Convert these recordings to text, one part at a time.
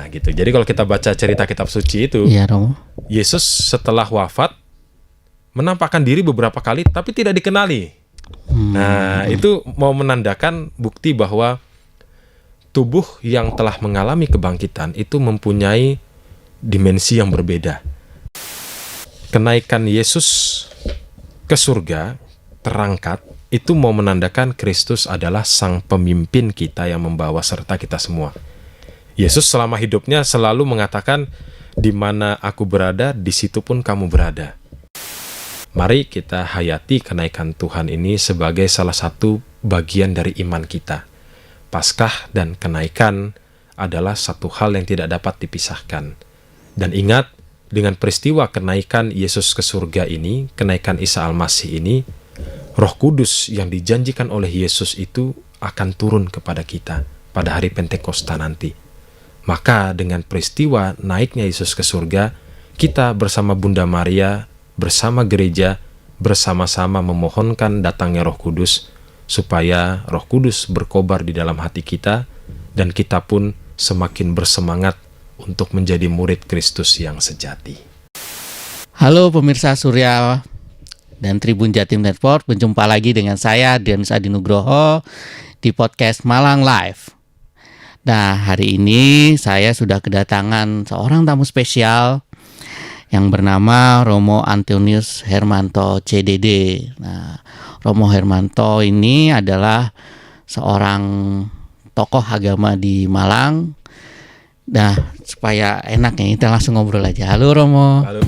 gitu. Jadi kalau kita baca cerita kitab suci itu, Iya, Romo. Yesus setelah wafat menampakkan diri beberapa kali tapi tidak dikenali. Nah, itu mau menandakan bukti bahwa tubuh yang telah mengalami kebangkitan itu mempunyai dimensi yang berbeda. Kenaikan Yesus ke surga, terangkat, itu mau menandakan Kristus adalah sang pemimpin kita yang membawa serta kita semua. Yesus selama hidupnya selalu mengatakan, di mana aku berada, di situ pun kamu berada. Mari kita hayati kenaikan Tuhan ini sebagai salah satu bagian dari iman kita. Paskah dan kenaikan adalah satu hal yang tidak dapat dipisahkan. Dan ingat, dengan peristiwa kenaikan Yesus ke surga ini, kenaikan Isa Al-Masih ini, Roh Kudus yang dijanjikan oleh Yesus itu akan turun kepada kita pada hari Pentakosta nanti. Maka dengan peristiwa naiknya Yesus ke surga, kita bersama Bunda Maria, bersama gereja, bersama-sama memohonkan datangnya Roh Kudus, supaya Roh Kudus berkobar di dalam hati kita, dan kita pun semakin bersemangat untuk menjadi murid Kristus yang sejati. Halo pemirsa Surya dan Tribun Jatim Network, berjumpa lagi dengan saya Dianus Adi Nugroho di podcast Malang Live. Nah, hari ini saya sudah kedatangan seorang tamu spesial yang bernama Romo Antonius Hermanto CDD. Nah, Romo Hermanto ini adalah seorang tokoh agama di Malang. Nah, supaya enaknya kita langsung ngobrol aja. Halo Romo. Halo.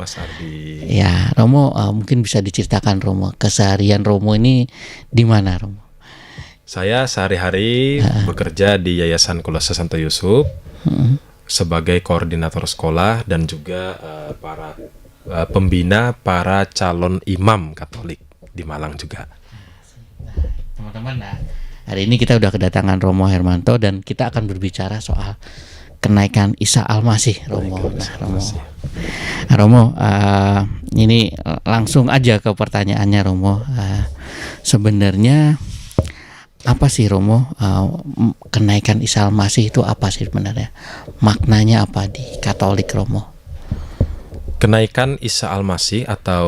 Mas Ardi. Ya, Romo, mungkin bisa diceritakan Romo, keseharian Romo ini di mana Romo? Saya sehari-hari bekerja di Yayasan Kolose Santo Yusuf sebagai koordinator sekolah dan juga para pembina para calon imam Katolik di Malang juga. Teman-teman, hari ini kita udah kedatangan Romo Hermanto dan kita akan berbicara soal kenaikan Isa Al-Masih, Romo. Romo, ini langsung aja ke pertanyaannya, Romo. Sebenarnya apa sih, Romo, kenaikan Isa Al-Masih itu apa sih sebenarnya? Maknanya apa di Katolik, Romo? Kenaikan Isa Al-Masih atau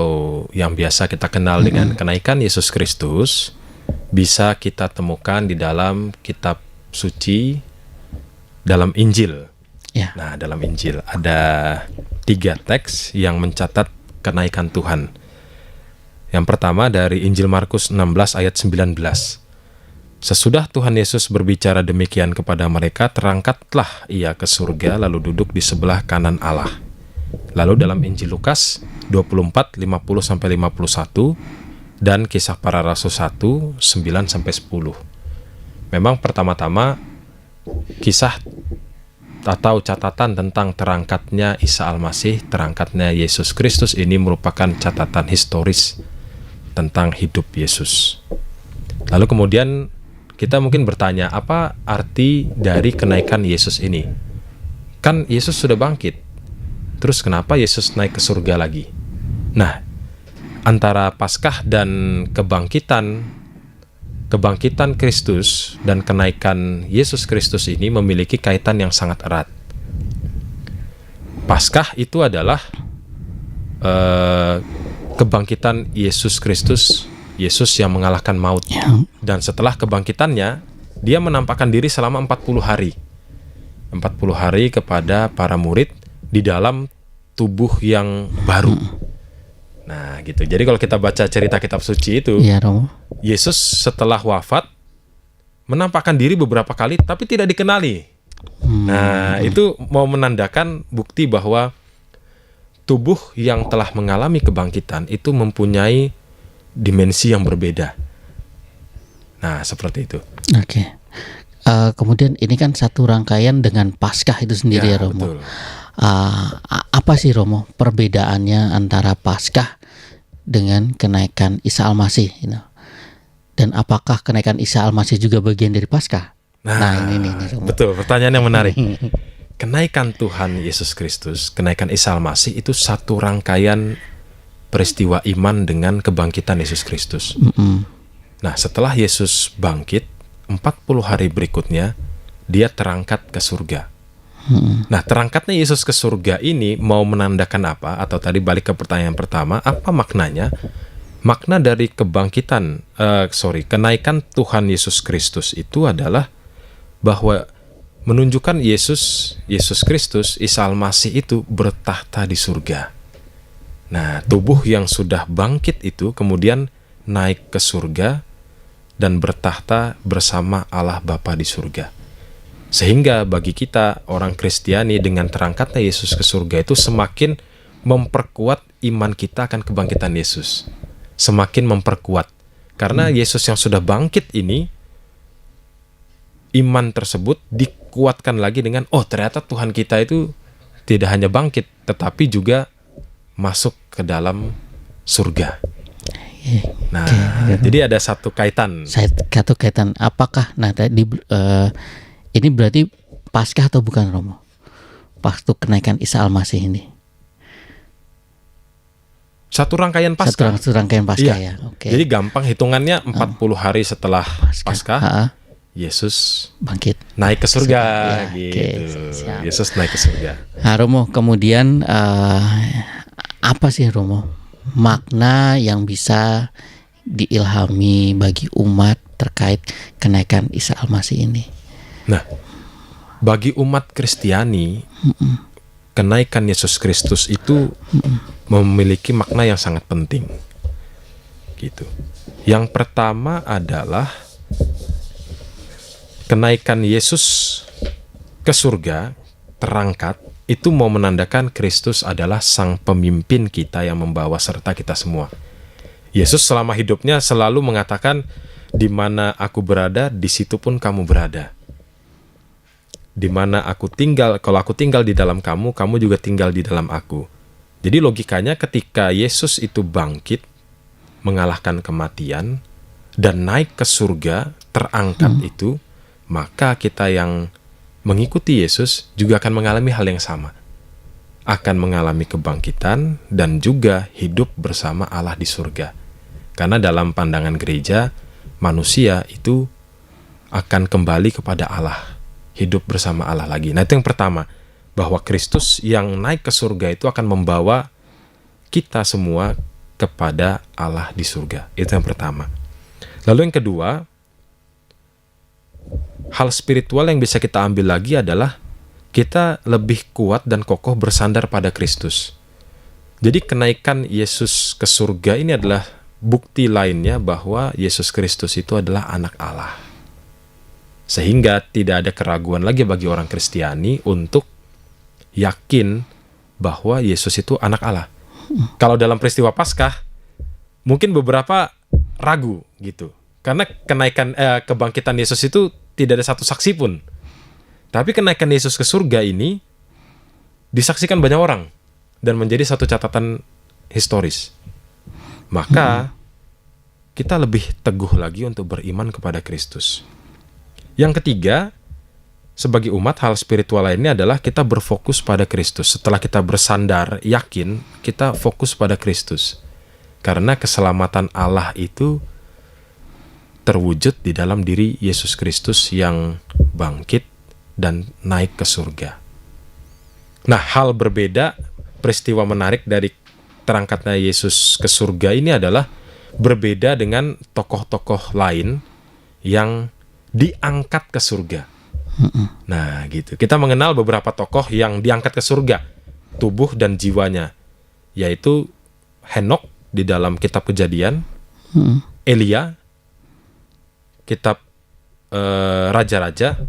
yang biasa kita kenal dengan kenaikan Yesus Kristus bisa kita temukan di dalam kitab suci, dalam Injil. Ya. Nah, dalam Injil ada 3 teks yang mencatat kenaikan Tuhan. Yang pertama dari Injil Markus 16 ayat 19. Sesudah Tuhan Yesus berbicara demikian kepada mereka, terangkatlah ia ke surga lalu duduk di sebelah kanan Allah. Lalu dalam Injil Lukas 24 50-51 dan Kisah Para Rasul 1 9-10. Memang pertama-tama kisah atau catatan tentang terangkatnya Isa Al-Masih, terangkatnya Yesus Kristus ini merupakan catatan historis tentang hidup Yesus. Lalu kemudian kita mungkin bertanya, apa arti dari kenaikan Yesus ini? Kan Yesus sudah bangkit, terus kenapa Yesus naik ke surga lagi? Nah, antara Paskah dan kebangkitan Kristus dan kenaikan Yesus Kristus ini memiliki kaitan yang sangat erat. Paskah itu adalah kebangkitan Yesus Kristus, Yesus yang mengalahkan maut. Dan setelah kebangkitannya, dia menampakkan diri selama 40 hari. 40 hari kepada para murid di dalam tubuh yang baru. Nah, gitu. Jadi kalau kita baca cerita kitab suci itu, Iya, Romo. Yesus setelah wafat menampakkan diri beberapa kali tapi tidak dikenali. Nah, itu mau menandakan bukti bahwa tubuh yang telah mengalami kebangkitan itu mempunyai dimensi yang berbeda. Nah, seperti itu. Oke. Kemudian ini kan satu rangkaian dengan Paskah itu sendiri, ya, Romo. Betul. Apa sih, Romo, perbedaannya antara Paskah dengan kenaikan Isa Al-Masih? Dan apakah kenaikan Isa Al-Masih juga bagian dari Paskah? Nah, ini Romo. Betul, pertanyaan yang menarik. Kenaikan Tuhan Yesus Kristus, kenaikan Isa Al-Masih itu satu rangkaian peristiwa iman dengan kebangkitan Yesus Kristus. Nah, setelah Yesus bangkit, 40 hari berikutnya, dia terangkat ke surga. Nah, terangkatnya Yesus ke surga ini mau menandakan apa? Atau tadi balik ke pertanyaan pertama, apa maknanya? Makna dari kenaikan Tuhan Yesus Kristus itu adalah bahwa menunjukkan Yesus Kristus, Isa Al-Masih itu bertahta di surga. Nah, tubuh yang sudah bangkit itu kemudian naik ke surga dan bertahta bersama Allah Bapa di surga. Sehingga bagi kita orang Kristiani dengan terangkatnya Yesus ke surga itu semakin memperkuat iman kita akan kebangkitan Yesus. Semakin memperkuat. Karena Yesus yang sudah bangkit ini, iman tersebut dikuatkan lagi dengan, oh ternyata Tuhan kita itu tidak hanya bangkit, tetapi juga masuk ke dalam surga. Nah, jadi ada satu kaitan. Satu kaitan. Apakah ini berarti Paskah atau bukan, Romo? Waktu kenaikan Isa Al-Masih ini. Satu rangkaian Paskah. Satu rangkaian Paskah, iya. ya. Okay. Jadi gampang hitungannya 40 hari setelah Paskah, Yesus bangkit, naik ke surga, ya, gitu. Okay, Yesus naik ke surga. Nah, Romo, kemudian apa sih, Romo, makna yang bisa diilhami bagi umat terkait kenaikan Isa Al-Masih ini? Nah, bagi umat Kristiani, kenaikan Yesus Kristus itu memiliki makna yang sangat penting. Gitu. Yang pertama adalah kenaikan Yesus ke surga, terangkat, itu mau menandakan Kristus adalah sang pemimpin kita yang membawa serta kita semua. Yesus selama hidupnya selalu mengatakan, di mana aku berada, di situ pun kamu berada. Di mana aku tinggal, kalau aku tinggal di dalam kamu, kamu juga tinggal di dalam aku. Jadi logikanya ketika Yesus itu bangkit, mengalahkan kematian, dan naik ke surga, terangkat itu, maka kita yang mengikuti Yesus juga akan mengalami hal yang sama. Akan mengalami kebangkitan dan juga hidup bersama Allah di surga. Karena dalam pandangan gereja, manusia itu akan kembali kepada Allah. Hidup bersama Allah lagi. Nah, itu yang pertama. Bahwa Kristus yang naik ke surga itu akan membawa kita semua kepada Allah di surga. Itu yang pertama. Lalu yang kedua, hal spiritual yang bisa kita ambil lagi adalah kita lebih kuat dan kokoh bersandar pada Kristus. Jadi kenaikan Yesus ke surga ini adalah bukti lainnya bahwa Yesus Kristus itu adalah anak Allah. Sehingga tidak ada keraguan lagi bagi orang Kristiani untuk yakin bahwa Yesus itu anak Allah. Kalau dalam peristiwa Paskah, mungkin beberapa ragu gitu. Karena kenaikan kebangkitan Yesus itu tidak ada satu saksi pun. Tapi kenaikan Yesus ke surga ini disaksikan banyak orang dan menjadi satu catatan historis. Maka kita lebih teguh lagi untuk beriman kepada Kristus. Yang ketiga, sebagai umat, hal spiritual lainnya adalah kita berfokus pada Kristus. Setelah kita bersandar, yakin, kita fokus pada Kristus. Karena keselamatan Allah itu terwujud di dalam diri Yesus Kristus yang bangkit dan naik ke surga. Nah, hal berbeda, peristiwa menarik dari terangkatnya Yesus ke surga ini adalah berbeda dengan tokoh-tokoh lain yang diangkat ke surga. Nah, gitu. Kita mengenal beberapa tokoh yang diangkat ke surga, tubuh dan jiwanya, yaitu Henokh di dalam kitab Kejadian, Elia, kitab Raja-Raja,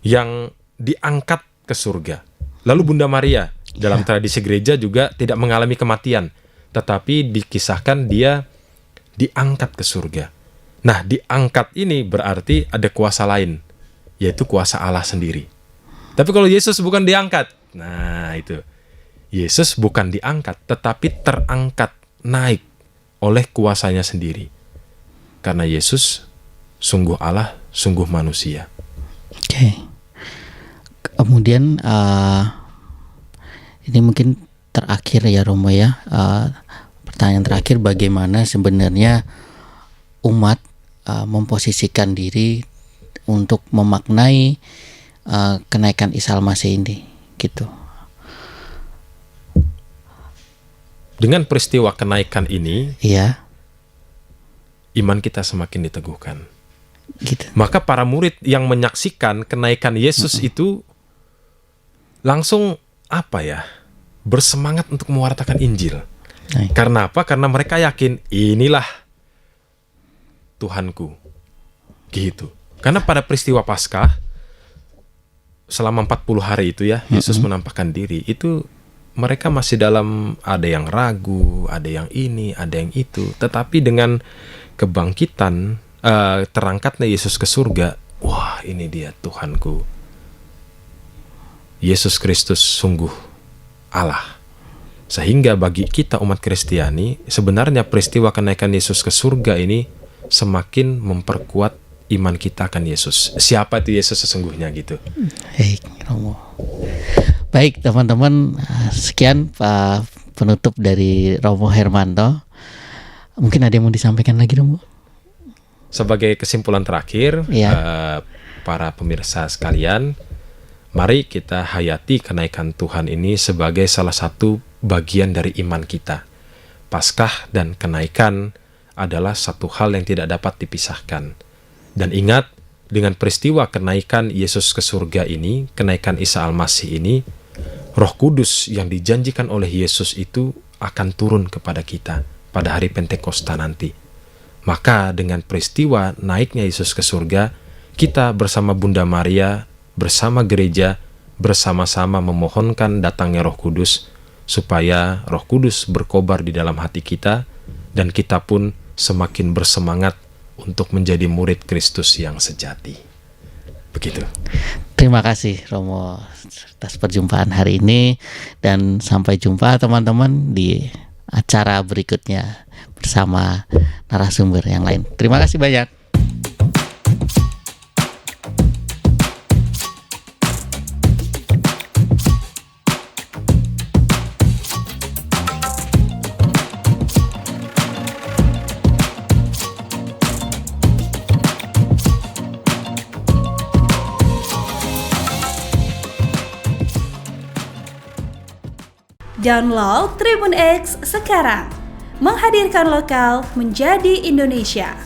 yang diangkat ke surga. Lalu Bunda Maria, dalam tradisi gereja juga tidak mengalami kematian, tetapi dikisahkan dia diangkat ke surga. Nah, diangkat ini berarti ada kuasa lain, yaitu kuasa Allah sendiri. Tapi kalau Yesus bukan diangkat, nah itu. Yesus bukan diangkat, tetapi terangkat, naik oleh kuasanya sendiri. Karena Yesus sungguh Allah, sungguh manusia. Oke. Kemudian ini mungkin terakhir ya Romo ya. Pertanyaan terakhir, bagaimana sebenarnya umat memposisikan diri untuk memaknai kenaikan Isa Al-Masih ini gitu. Dengan peristiwa kenaikan ini, Iya, iman kita semakin diteguhkan. gitu. Maka para murid yang menyaksikan kenaikan Yesus itu langsung bersemangat untuk mewartakan Injil. Baik. Karena apa? Karena mereka yakin inilah Tuhanku. Gitu. Karena pada peristiwa Paskah selama 40 hari itu ya, Yesus menampakkan diri. Itu mereka masih dalam, ada yang ragu, ada yang ini, ada yang itu. Tetapi dengan kebangkitan, terangkatnya Yesus ke surga, wah, ini dia Tuhanku. Yesus Kristus sungguh Allah. Sehingga bagi kita umat Kristiani, sebenarnya peristiwa kenaikan Yesus ke surga ini semakin memperkuat iman kita akan Yesus. Siapa itu Yesus sesungguhnya gitu. Baik, Romo. Baik, teman-teman, sekian penutup dari Romo Hermanto. Mungkin ada yang mau disampaikan lagi, Romo? Sebagai kesimpulan terakhir, para pemirsa sekalian, mari kita hayati kenaikan Tuhan ini sebagai salah satu bagian dari iman kita. Paskah dan kenaikan adalah satu hal yang tidak dapat dipisahkan. Dan ingat, dengan peristiwa kenaikan Yesus ke surga ini, kenaikan Isa Al-Masih ini, Roh Kudus yang dijanjikan oleh Yesus itu akan turun kepada kita pada hari Pentakosta nanti. Maka dengan peristiwa naiknya Yesus ke surga, kita bersama Bunda Maria, bersama gereja, bersama-sama memohonkan datangnya Roh Kudus, supaya Roh Kudus berkobar di dalam hati kita, dan kita pun semakin bersemangat untuk menjadi murid Kristus yang sejati. Begitu. Terima kasih Romo atas perjumpaan hari ini, dan sampai jumpa teman-teman di acara berikutnya bersama narasumber yang lain. Terima kasih banyak. Download Tribun X sekarang, menghadirkan lokal menjadi Indonesia.